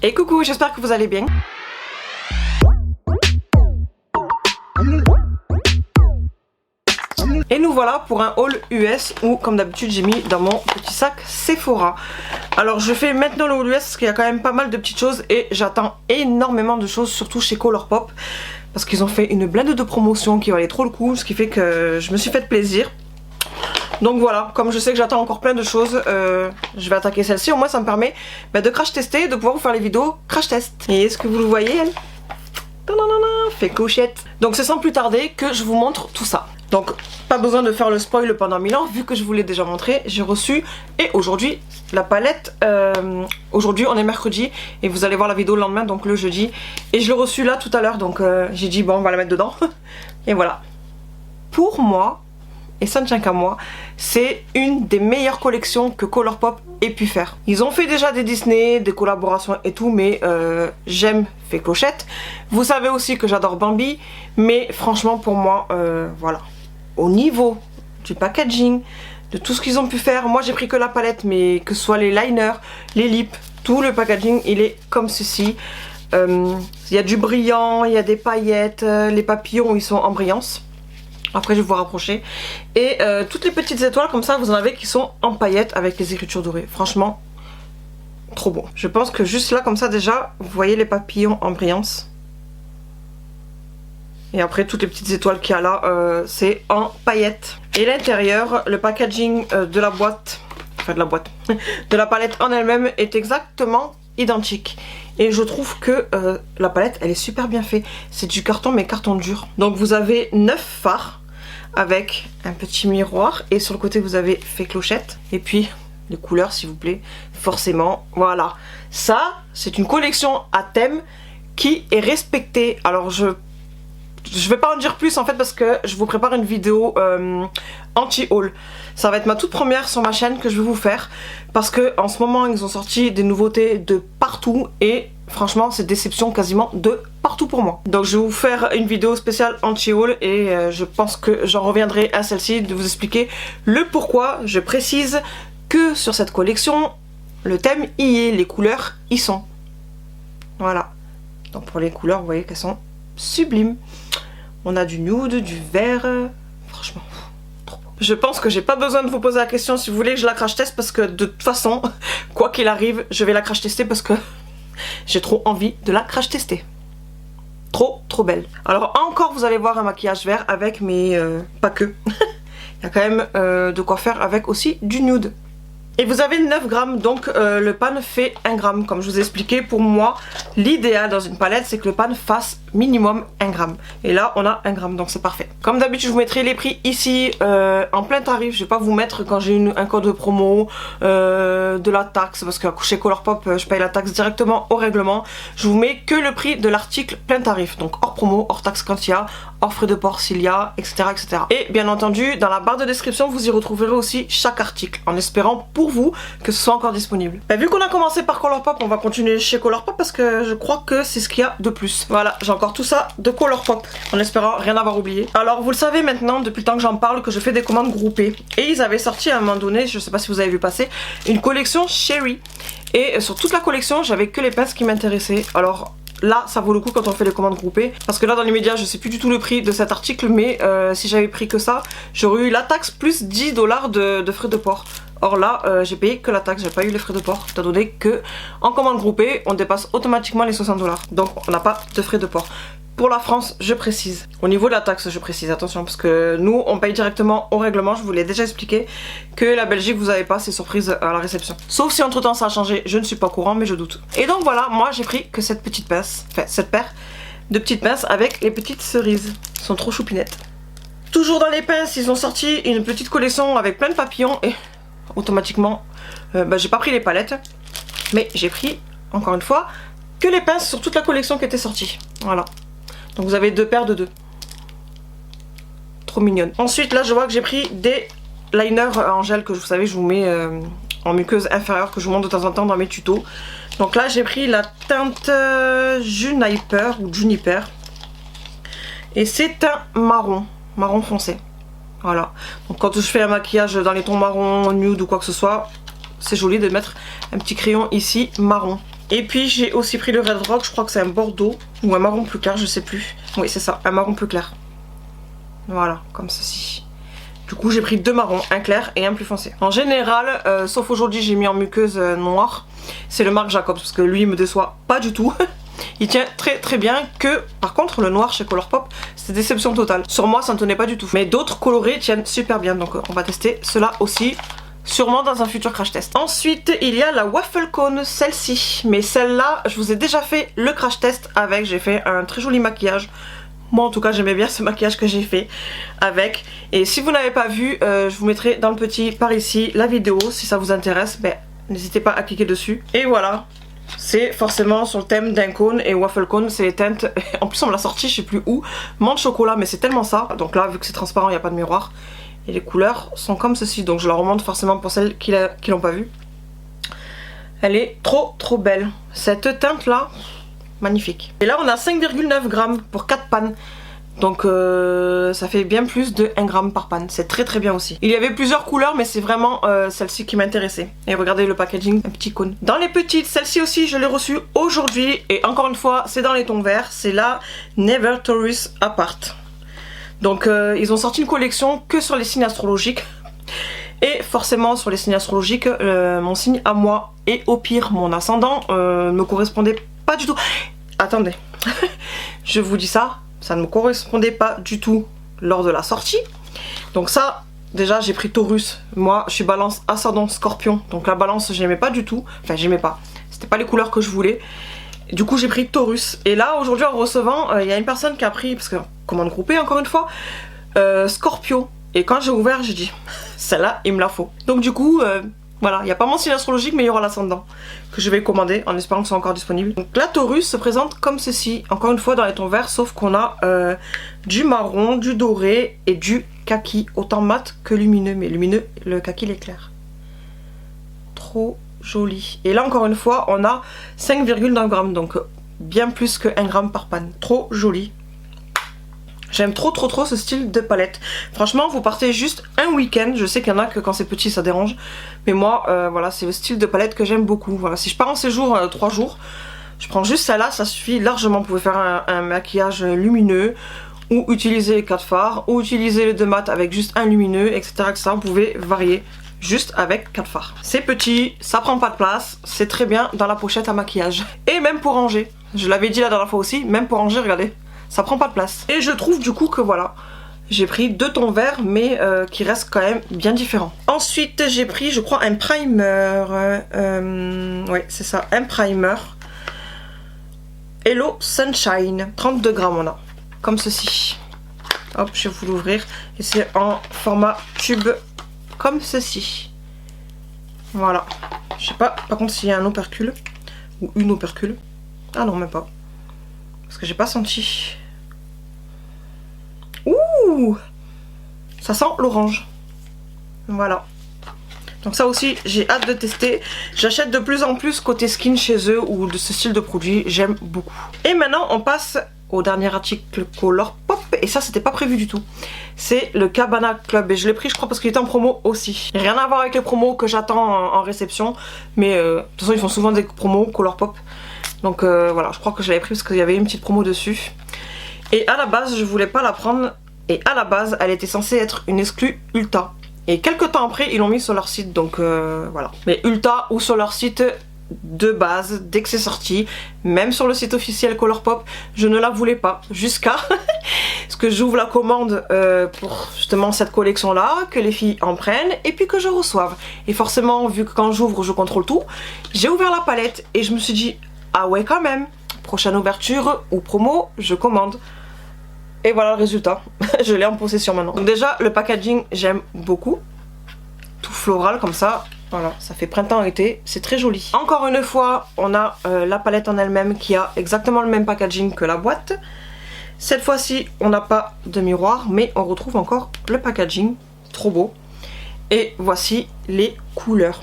Et coucou, j'espère que vous allez bien. Et nous voilà pour un haul US où comme d'habitude j'ai mis dans mon petit sac Sephora. Alors je fais maintenant le haul US parce qu'il y a quand même pas mal de petites choses et j'attends énormément de choses, surtout chez Colourpop. Parce qu'ils ont fait une blinde de promotion qui valait trop le coup, ce qui fait que je me suis fait plaisir. Donc voilà, comme je sais que j'attends encore plein de choses, je vais attaquer celle-ci. Au moins ça me permet de crash tester, de pouvoir vous faire les vidéos crash test. Et est-ce que vous le voyez elle? Fait clochette. Donc c'est sans plus tarder que je vous montre tout ça. Donc pas besoin de faire le spoil pendant 1000 ans vu que je vous l'ai déjà montré. J'ai reçu et aujourd'hui la palette, aujourd'hui on est mercredi et vous allez voir la vidéo le lendemain, donc le jeudi. Et je l'ai reçu là tout à l'heure, donc j'ai dit bon on va la mettre dedans. Et voilà. Pour moi, et ça ne tient qu'à moi, c'est une des meilleures collections que Colourpop ait pu faire. Ils ont fait déjà des Disney, des collaborations et tout, mais j'aime Fée Clochette. Vous savez aussi que j'adore Bambi, mais franchement pour moi, voilà. Au niveau du packaging, de tout ce qu'ils ont pu faire, moi j'ai pris que la palette, mais que ce soit les liners, les lips, tout le packaging, il est comme ceci. Il y a du brillant, il y a des paillettes, les papillons ils sont en brillance. Après je vais vous rapprocher. Et toutes les petites étoiles comme ça vous en avez qui sont en paillettes avec les écritures dorées. Franchement trop beau. Je pense que juste là comme ça déjà vous voyez les papillons en brillance. Et après toutes les petites étoiles qu'il y a là c'est en paillettes. Et l'intérieur, le packaging de la boîte, enfin de la boîte, de la palette en elle-même est exactement identique. Et je trouve que la palette elle est super bien faite. C'est du carton mais carton dur. Donc vous avez 9 fards avec un petit miroir et sur le côté vous avez Fée Clochette. Et puis les couleurs s'il vous plaît, forcément, voilà. Ça c'est une collection à thème qui est respectée. Alors je vais pas en dire plus en fait parce que je vous prépare une vidéo anti-haul. Ça va être ma toute première sur ma chaîne que je vais vous faire parce que en ce moment ils ont sorti des nouveautés de partout et franchement c'est déception quasiment de partout pour moi. Donc je vais vous faire une vidéo spéciale anti-haul et je pense que j'en reviendrai à celle-ci de vous expliquer le pourquoi. Je précise que sur cette collection le thème y est, les couleurs y sont. Voilà. Donc pour les couleurs vous voyez qu'elles sont sublimes. On a du nude, du vert, franchement trop beau. Je pense que j'ai pas besoin de vous poser la question si vous voulez que je la crash teste parce que de toute façon, quoi qu'il arrive, je vais la crash tester parce que j'ai trop envie de la crash tester. Trop belle. Alors encore vous allez voir un maquillage vert avec mais pas que. Il y a quand même de quoi faire avec aussi du nude. Et vous avez 9 grammes, donc le pan fait 1 gramme. Comme je vous ai expliqué, pour moi, l'idéal dans une palette, c'est que le pan fasse minimum 1 gramme. Et là, on a 1 gramme, donc c'est parfait. Comme d'habitude, je vous mettrai les prix ici en plein tarif. Je vais pas vous mettre quand j'ai un code de promo, de la taxe, parce que chez Colourpop, je paye la taxe directement au règlement. Je vous mets que le prix de l'article plein tarif, donc hors promo, hors taxe quand il y a, hors frais de port s'il y a, etc., etc. Et bien entendu, dans la barre de description, vous y retrouverez aussi chaque article, en espérant pour vous que ce soit encore disponible. Vu qu'on a commencé par Colourpop, on va continuer chez Colourpop parce que je crois que c'est ce qu'il y a de plus. Voilà, j'ai encore tout ça de Colourpop, en espérant rien avoir oublié. Alors vous le savez maintenant, depuis le temps que j'en parle, que je fais des commandes groupées. Et ils avaient sorti à un moment donné, je sais pas si vous avez vu passer, une collection Sherry. Et sur toute la collection, j'avais que les pinces qui m'intéressaient. Alors là ça vaut le coup quand on fait les commandes groupées parce que là dans les médias je sais plus du tout le prix de cet article, mais si j'avais pris que ça j'aurais eu la taxe plus 10 $ de frais de port. Or là j'ai payé que la taxe, j'ai pas eu les frais de port, étant donné que en commande groupée on dépasse automatiquement les 60 $, donc on n'a pas de frais de port. Pour la France, je précise. Au niveau de la taxe, je précise, attention, parce que nous, on paye directement au règlement. Je vous l'ai déjà expliqué que la Belgique, vous n'avez pas ces surprises à la réception. Sauf si entre temps ça a changé, je ne suis pas au courant, mais je doute. Et donc voilà, moi j'ai pris que cette petite pince, enfin cette paire de petites pinces avec les petites cerises. Elles sont trop choupinettes. Toujours dans les pinces, ils ont sorti une petite collection avec plein de papillons et automatiquement, j'ai pas pris les palettes, mais j'ai pris, encore une fois, que les pinces sur toute la collection qui était sortie. Voilà. Donc vous avez 2 paires de 2. Trop mignonne. Ensuite là je vois que j'ai pris des liners en gel que vous savez je vous mets en muqueuse inférieure, que je vous montre de temps en temps dans mes tutos. Donc là j'ai pris la teinte Juniper ou Juniper. Et c'est un marron foncé. Voilà. Donc quand je fais un maquillage dans les tons marron, nude ou quoi que ce soit, c'est joli de mettre un petit crayon ici marron. Et puis j'ai aussi pris le Red Rock, je crois que c'est un bordeaux ou un marron plus clair, je sais plus. Oui c'est ça, un marron plus clair. Voilà, comme ceci. Du coup j'ai pris 2 marrons, un clair et un plus foncé. En général, sauf aujourd'hui j'ai mis en muqueuse noire, c'est le Marc Jacobs parce que lui il me déçoit pas du tout. Il tient très bien que par contre le noir chez Colourpop c'est déception totale. Sur moi ça ne tenait pas du tout. Mais d'autres colorés tiennent super bien donc on va tester cela aussi. Sûrement dans un futur crash test. Ensuite il y a la Waffle Cone, celle-ci. Mais celle-là je vous ai déjà fait le crash test avec. J'ai fait un très joli maquillage. Moi en tout cas j'aimais bien ce maquillage que j'ai fait avec. Et si vous n'avez pas vu, je vous mettrai dans le petit par ici la vidéo. Si ça vous intéresse, ben, n'hésitez pas à cliquer dessus. Et voilà, c'est forcément sur le thème d'un cône. Et Waffle Cone c'est les teintes, en plus on me l'a sorti je sais plus où, menthe chocolat, mais c'est tellement ça. Donc là vu que c'est transparent il n'y a pas de miroir. Et les couleurs sont comme ceci, donc je la remonte forcément pour celles qui l'ont pas vue. Elle est trop belle. Cette teinte là, magnifique. Et là on a 5,9 grammes pour 4 pannes. Donc ça fait bien plus de 1 gramme par panne. C'est très bien aussi. Il y avait plusieurs couleurs mais c'est vraiment celle-ci qui m'intéressait. Et regardez le packaging, un petit cône. Dans les petites, celle-ci aussi je l'ai reçue aujourd'hui. Et encore une fois c'est dans les tons verts. C'est la Never Taurus Apart. Donc ils ont sorti une collection que sur les signes astrologiques. Et forcément sur les signes astrologiques, mon signe à moi et au pire mon ascendant ne me correspondait pas du tout. Attendez, je vous dis ça ne me correspondait pas du tout lors de la sortie. Donc ça, déjà j'ai pris Taurus. Moi je suis balance ascendant scorpion. Donc la balance j'aimais pas du tout. Enfin j'aimais pas. C'était pas les couleurs que je voulais. Du coup j'ai pris Taurus. Et là aujourd'hui en recevant, il y a une personne qui a pris, parce que commande groupée encore une fois, Scorpio. Et quand j'ai ouvert j'ai dit celle-là il me la faut. Donc du coup voilà, il n'y a pas mon signe astrologique mais il y aura l'ascendant que je vais commander en espérant que ce soit encore disponible. Donc la Taurus se présente comme ceci, encore une fois dans les tons verts, sauf qu'on a du marron, du doré et du kaki, autant mat que lumineux, mais lumineux, le kaki il est clair. Trop joli. Et là encore une fois on a 5,9 grammes, donc bien plus que 1 gramme par panne. Trop joli. J'aime trop ce style de palette. Franchement vous partez juste un week-end. Je sais qu'il y en a que quand c'est petit ça dérange. Mais moi voilà, c'est le style de palette que j'aime beaucoup. Voilà, si je pars en séjour 3 jours, je prends juste celle-là, ça suffit largement. Vous pouvez faire un maquillage lumineux, ou utiliser les 4 fards, ou utiliser les 2 mat avec juste un lumineux, etc. Vous pouvez varier juste avec 4 fards. C'est petit, ça prend pas de place, c'est très bien dans la pochette à maquillage. Et même pour ranger, je l'avais dit la dernière fois aussi, même pour ranger, regardez, ça prend pas de place. Et je trouve du coup que voilà, j'ai pris 2 tons verts mais qui restent quand même bien différents. Ensuite j'ai pris je crois un primer, ouais c'est ça, un primer Hello Sunshine, 32 grammes on a, comme ceci. Hop, je vais vous l'ouvrir et c'est en format tube comme ceci. Voilà, je sais pas par contre s'il y a un opercule ou une opercule. Ah non même pas, parce que j'ai pas senti. Ouh, ça sent l'orange. Voilà. Donc ça aussi j'ai hâte de tester. J'achète de plus en plus côté skin chez eux ou de ce style de produit. J'aime beaucoup. Et maintenant on passe au dernier article Colourpop. Et ça c'était pas prévu du tout. C'est le Cabana Club. Et je l'ai pris je crois parce qu'il était en promo aussi. Rien à voir avec les promos que j'attends en réception. Mais de toute façon ils font souvent des promos Colourpop. Donc voilà, je crois que je l'avais pris parce qu'il y avait une petite promo dessus. Et à la base je voulais pas la prendre. Et à la base elle était censée être une exclue Ulta. Et quelques temps après ils l'ont mis sur leur site. Donc voilà. Mais Ulta ou sur leur site de base, dès que c'est sorti, même sur le site officiel Colourpop, je ne la voulais pas. Jusqu'à ce que j'ouvre la commande pour justement cette collection là, que les filles en prennent et puis que je reçoive. Et forcément vu que quand j'ouvre je contrôle tout, j'ai ouvert la palette et je me suis dit ah ouais quand même, prochaine ouverture ou promo, je commande. Et voilà le résultat, je l'ai en possession maintenant. Donc déjà le packaging j'aime beaucoup, tout floral comme ça, voilà, ça fait printemps-été, c'est très joli. Encore une fois on a la palette en elle-même qui a exactement le même packaging que la boîte. Cette fois-ci on n'a pas de miroir mais on retrouve encore le packaging, trop beau. Et voici les couleurs.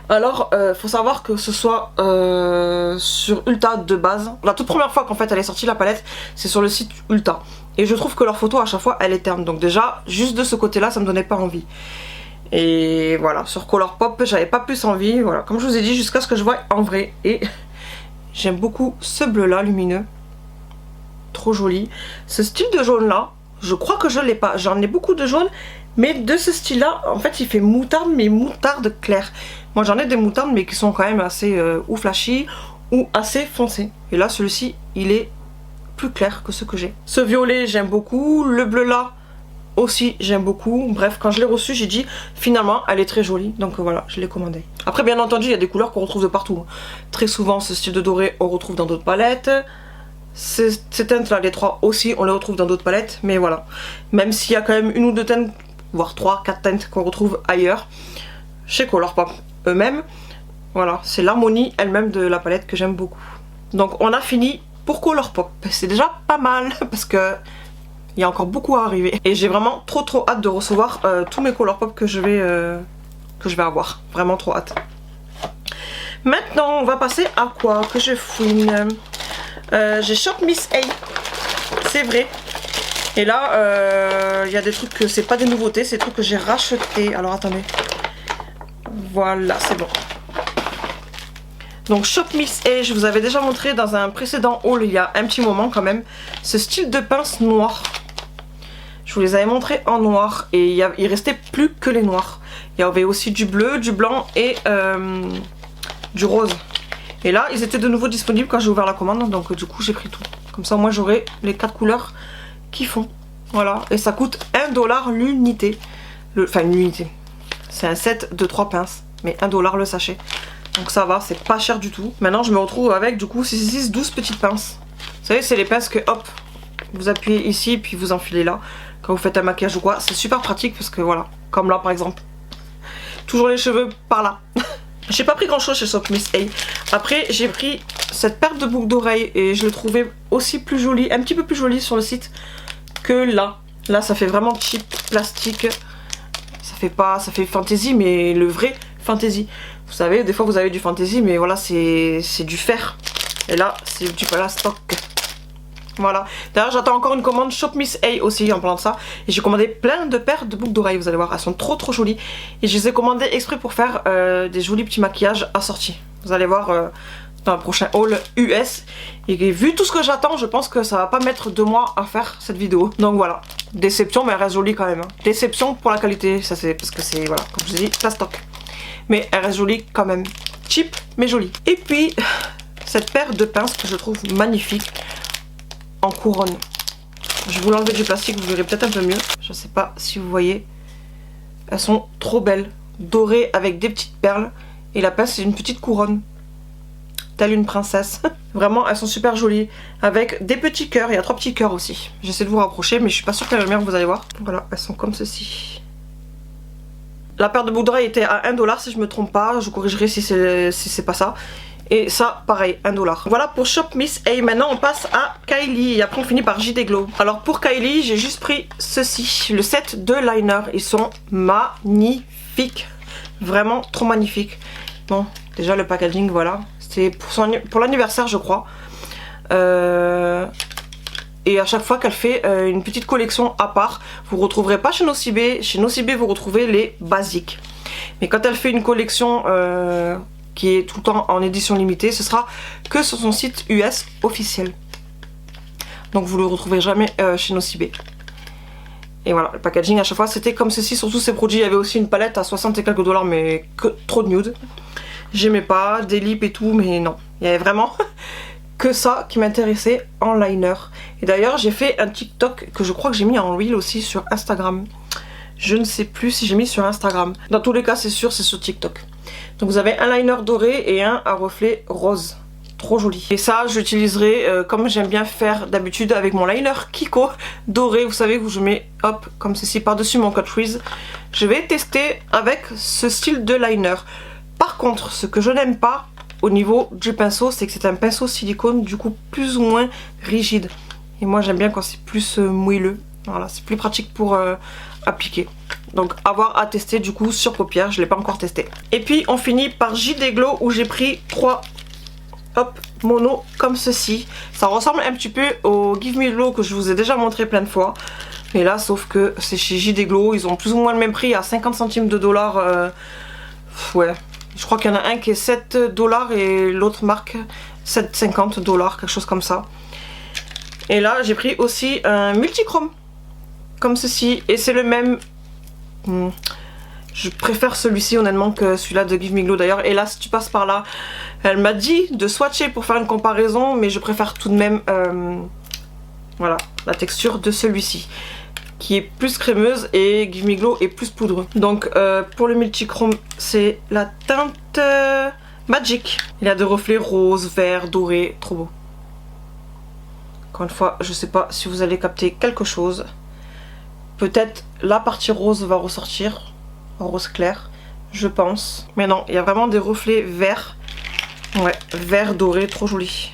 Alors faut savoir que ce soit sur Ulta de base, la toute première fois qu'en fait elle est sortie la palette c'est sur le site Ulta. Et je trouve que leur photo à chaque fois elle est terne. Donc déjà juste de ce côté là ça me donnait pas envie. Et voilà, sur Colourpop, j'avais pas plus envie. Voilà, comme je vous ai dit, jusqu'à ce que je vois en vrai. Et j'aime beaucoup ce bleu là, lumineux. Trop joli. Ce style de jaune là, je crois que je l'ai pas. J'en ai beaucoup de jaune, mais de ce style là, en fait, il fait moutarde, mais moutarde claire. Moi, j'en ai des moutardes, mais qui sont quand même assez ou flashy ou assez foncés. Et là, celui-ci, il est plus clair que ce que j'ai. Ce violet, j'aime beaucoup. Le bleu là, aussi j'aime beaucoup. Bref, quand je l'ai reçu, j'ai dit finalement elle est très jolie, donc voilà, je l'ai commandé. Après, bien entendu, il y a des couleurs qu'on retrouve de partout. Très souvent, ce style de doré on retrouve dans d'autres palettes. Ces teintes là, les trois aussi, on les retrouve dans d'autres palettes. Mais voilà, même s'il y a quand même une ou deux teintes, voire 3-4 teintes qu'on retrouve ailleurs chez Colourpop eux-mêmes. Voilà, c'est l'harmonie elle-même de la palette que j'aime beaucoup. Donc on a fini pour Colourpop. C'est déjà pas mal parce que il y a encore beaucoup à arriver. Et j'ai vraiment trop hâte de recevoir tous mes Colourpop que je vais avoir. Vraiment trop hâte. Maintenant, on va passer à quoi que je fouine. J'ai Shop Miss A. C'est vrai. Et là, il y a des trucs que c'est pas des nouveautés. C'est des trucs que j'ai rachetés. Alors, attendez. Voilà, c'est bon. Donc Shop Miss A, je vous avais déjà montré dans un précédent haul il y a un petit moment quand même. Ce style de pince noir. Je vous les avais montrés en noir et il restait plus que les noirs. Il y avait aussi du bleu, du blanc et du rose. Et là, ils étaient de nouveau disponibles quand j'ai ouvert la commande, donc du coup j'ai pris tout. Comme ça, moi j'aurai les 4 couleurs qui font. Voilà, et ça coûte 1$ l'unité. Enfin, l'unité. C'est un set de 3 pinces, mais 1$ le sachet. Donc ça va, c'est pas cher du tout. Maintenant, je me retrouve avec du coup 12 petites pinces. Vous savez, c'est les pinces que hop, vous appuyez ici puis vous enfilez là. Quand vous faites un maquillage ou quoi, c'est super pratique parce que voilà, comme là par exemple. Toujours les cheveux par là. J'ai pas pris grand chose chez Shop Miss A. Après, j'ai pris cette paire de boucles d'oreilles et je l'ai trouvée aussi plus jolie, un petit peu plus jolie sur le site que là. Là, ça fait vraiment cheap plastique. Ça fait fantasy, mais le vrai fantasy. Vous savez, des fois vous avez du fantasy, mais voilà, c'est du fer. Et là, c'est du plastoc. Voilà. D'ailleurs, j'attends encore une commande Shop Miss A aussi en parlant de ça. Et j'ai commandé plein de paires de boucles d'oreilles. Vous allez voir, elles sont trop jolies. Et je les ai commandées exprès pour faire des jolis petits maquillages assortis. Vous allez voir dans le prochain haul US. Et vu tout ce que j'attends, je pense que ça va pas mettre 2 mois à faire cette vidéo. Donc voilà. Déception, mais elle reste jolie quand même. Hein. Déception pour la qualité. Ça c'est parce que c'est, voilà, comme je vous ai dit, plastoc. Mais elle reste jolie quand même. Cheap, mais jolie. Et puis, cette paire de pinces que je trouve magnifique. En couronne. Je vais vous l'enlever du plastique, vous verrez peut-être un peu mieux. Je sais pas si vous voyez. Elles sont trop belles. Dorées avec des petites perles. Et la pince c'est une petite couronne. Telle une princesse. Vraiment, elles sont super jolies. Avec des petits cœurs. Il y a 3 petits cœurs aussi. J'essaie de vous rapprocher, mais je suis pas sûre qu'elle est la meilleure, vous allez voir. Voilà, elles sont comme ceci. La paire de boucles d'oreilles était à 1$ si je me trompe pas. Je corrigerai si c'est pas ça. Et ça, pareil, 1$. Voilà pour Shop Miss A. Maintenant, on passe à Kylie. Et après, on finit par JD Glow. Alors, pour Kylie, j'ai juste pris ceci. Le set de liner. Ils sont magnifiques. Vraiment trop magnifiques. Bon, déjà, le packaging, voilà. C'est pour l'anniversaire, je crois. Et à chaque fois qu'elle fait une petite collection à part, vous ne retrouverez pas chez Nocibé. Chez Nocibé, vous retrouvez les basiques. Mais quand elle fait une collection... qui est tout le temps en édition limitée, ce sera que sur son site US officiel. Donc vous le retrouverez jamais chez Nocibé. Et voilà, le packaging à chaque fois c'était comme ceci sur tous ces produits. Il y avait aussi une palette à 60 et quelques $, mais que trop de nude. J'aimais pas, des lips et tout, mais non. Il y avait vraiment que ça qui m'intéressait en liner. Et d'ailleurs j'ai fait un TikTok que je crois que j'ai mis en reel aussi sur Instagram. Je ne sais plus si j'ai mis sur Instagram. Dans tous les cas c'est sûr, c'est sur TikTok. Donc vous avez un liner doré et un à reflet rose. Trop joli. Et ça je l'utiliserai comme j'aime bien faire d'habitude avec mon liner Kiko doré. Vous savez où je mets hop comme ceci par dessus mon Cut Crease. Je vais tester avec ce style de liner. Par contre ce que je n'aime pas au niveau du pinceau, c'est que c'est un pinceau silicone du coup plus ou moins rigide. Et moi j'aime bien quand c'est plus moelleux. Voilà, c'est plus pratique pour appliquer. Donc avoir à tester du coup sur paupières, je ne l'ai pas encore testé. Et puis on finit par JD Glow où j'ai pris 3 hop, mono comme ceci. Ça ressemble un petit peu au Give Me Glow que je vous ai déjà montré plein de fois. Et là, sauf que c'est chez JD Glow, ils ont plus ou moins le même prix à 50 centimes de dollars. Ouais, je crois qu'il y en a un qui est 7 dollars et l'autre marque 7,50 dollars, quelque chose comme ça. Et là, j'ai pris aussi un multichrome, comme ceci, et c'est le même. Je préfère celui-ci honnêtement que celui-là de Give Me Glow d'ailleurs. Et là, si tu passes par là, elle m'a dit de swatcher pour faire une comparaison, mais je préfère tout de même voilà, la texture de celui-ci, qui est plus crémeuse, et Give Me Glow est plus poudreux. Donc pour le multichrome, c'est la teinte Magic. Il y a des reflets rose, vert, doré, trop beau. Encore une fois, je sais pas si vous allez capter quelque chose. Peut-être la partie rose va ressortir, en rose clair, je pense. Mais non, il y a vraiment des reflets verts. Ouais, vert doré, trop joli.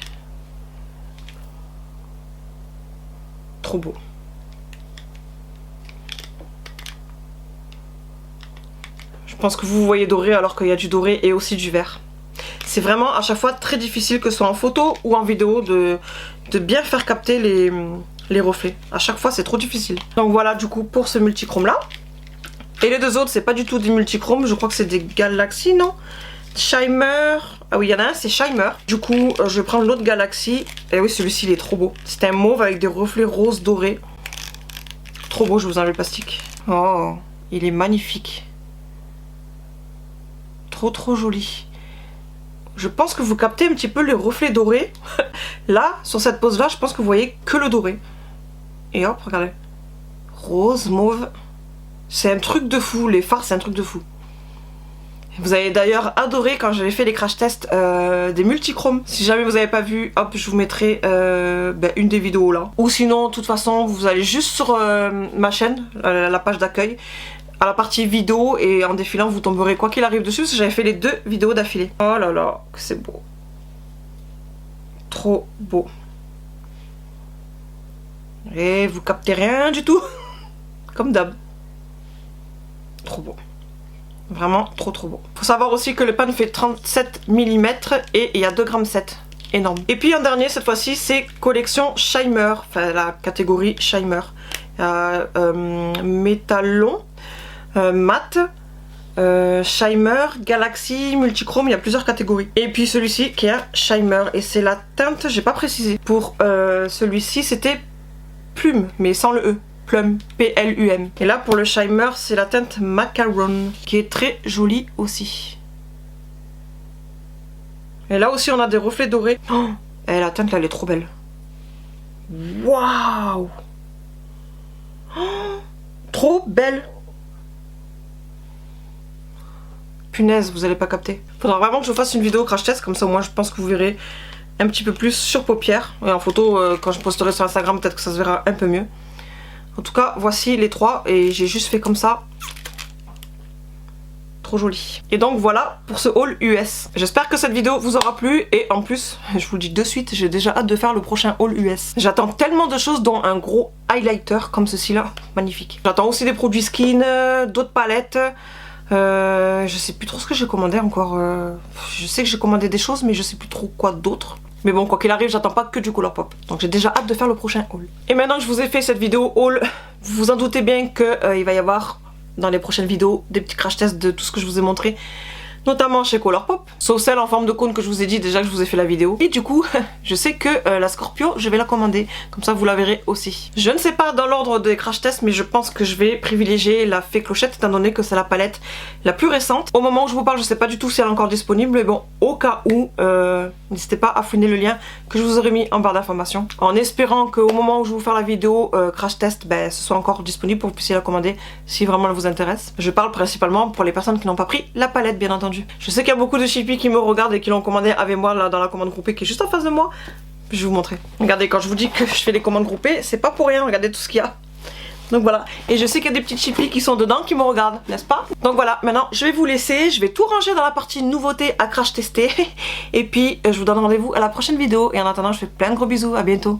Trop beau. Je pense que vous voyez doré alors qu'il y a du doré et aussi du vert. C'est vraiment à chaque fois très difficile, que ce soit en photo ou en vidéo, de bien faire capter les reflets. À chaque fois c'est trop difficile. Donc voilà du coup pour ce multichrome là. Et les deux autres c'est pas du tout des multichromes, je crois que c'est des Galaxy, non? Shimmer. Ah oui, il y en a un, c'est Shimmer. Du coup, je vais prendre l'autre Galaxy. Et oui, celui-ci, il est trop beau. C'est un mauve avec des reflets roses dorés. Trop beau, je vous enlève le plastique. Oh, il est magnifique. Trop joli. Je pense que vous captez un petit peu les reflets dorés. Là, sur cette pose-là, je pense que vous voyez que le doré. Et hop, regardez. Rose, mauve. C'est un truc de fou. Les fards, c'est un truc de fou. Vous avez d'ailleurs adoré quand j'avais fait les crash tests des multichromes. Si jamais vous n'avez pas vu, hop, je vous mettrai une des vidéos là. Ou sinon, de toute façon, vous allez juste sur ma chaîne, la page d'accueil, à la partie vidéo, et en défilant, vous tomberez quoi qu'il arrive dessus, parce que j'avais fait les 2 vidéos d'affilée. Oh là là, que c'est beau. Trop beau. Et vous captez rien du tout. Comme d'hab. Trop beau. Vraiment trop beau. Faut savoir aussi que le pan fait 37 mm et il y a 2,7 g. Énorme. Et puis un dernier cette fois-ci, c'est collection Shimmer, enfin la catégorie Shimmer. Métalon, mat, Shimmer, Galaxy, multichrome, il y a plusieurs catégories. Et puis celui-ci qui est un Shimmer, et c'est la teinte, j'ai pas précisé. Pour celui-ci c'était plume, mais sans le E. Plum, P-L-U-M. Et là pour le Shimmer, c'est la teinte Macaron, qui est très jolie aussi. Et là aussi on a des reflets dorés. Oh, et la teinte là, elle est trop belle. Waouh, oh, trop belle. Punaise, vous allez pas capter. Faudra vraiment que je fasse une vidéo crash test, comme ça au moins je pense que vous verrez un petit peu plus sur paupières. Et en photo, quand je posterai sur Instagram, peut-être que ça se verra un peu mieux. En tout cas, voici les 3 et j'ai juste fait comme ça. Trop joli. Et donc voilà pour ce haul US. J'espère que cette vidéo vous aura plu, et en plus, je vous le dis de suite, j'ai déjà hâte de faire le prochain haul US. J'attends tellement de choses, dont un gros highlighter comme ceci là, magnifique. J'attends aussi des produits skin, d'autres palettes. Je sais plus trop ce que j'ai commandé encore. Je sais que j'ai commandé des choses, mais je sais plus trop quoi d'autre. Mais bon, quoi qu'il arrive, j'attends pas que du Colourpop. Donc j'ai déjà hâte de faire le prochain haul. Et maintenant que je vous ai fait cette vidéo haul, vous vous en doutez bien que il va y avoir dans les prochaines vidéos des petits crash tests de tout ce que je vous ai montré, notamment chez Colourpop, sauf celle en forme de cône que je vous ai dit déjà que je vous ai fait la vidéo. Et du coup, je sais que la Scorpio, je vais la commander, comme ça vous la verrez aussi. Je ne sais pas dans l'ordre des crash tests, mais je pense que je vais privilégier la Fée Clochette, étant donné que c'est la palette la plus récente. Au moment où je vous parle, je sais pas du tout si elle est encore disponible, mais bon, au cas où, n'hésitez pas à fouiner le lien que je vous aurai mis en barre d'informations, en espérant qu'au moment où je vais vous faire la vidéo crash test, ce soit encore disponible pour que vous puissiez la commander si vraiment elle vous intéresse. Je parle principalement pour les personnes qui n'ont pas pris la palette, bien entendu. Je sais qu'il y a beaucoup de chippies qui me regardent et qui l'ont commandé avec moi là dans la commande groupée qui est juste en face de moi. Je vais vous montrer. Regardez, quand je vous dis que je fais les commandes groupées, c'est pas pour rien, regardez tout ce qu'il y a. Donc voilà, et je sais qu'il y a des petites chippies qui sont dedans qui me regardent, n'est-ce pas? Donc voilà, maintenant je vais vous laisser, je vais tout ranger dans la partie nouveautés à crash tester. Et puis je vous donne rendez-vous à la prochaine vidéo, et en attendant je fais plein de gros bisous, à bientôt.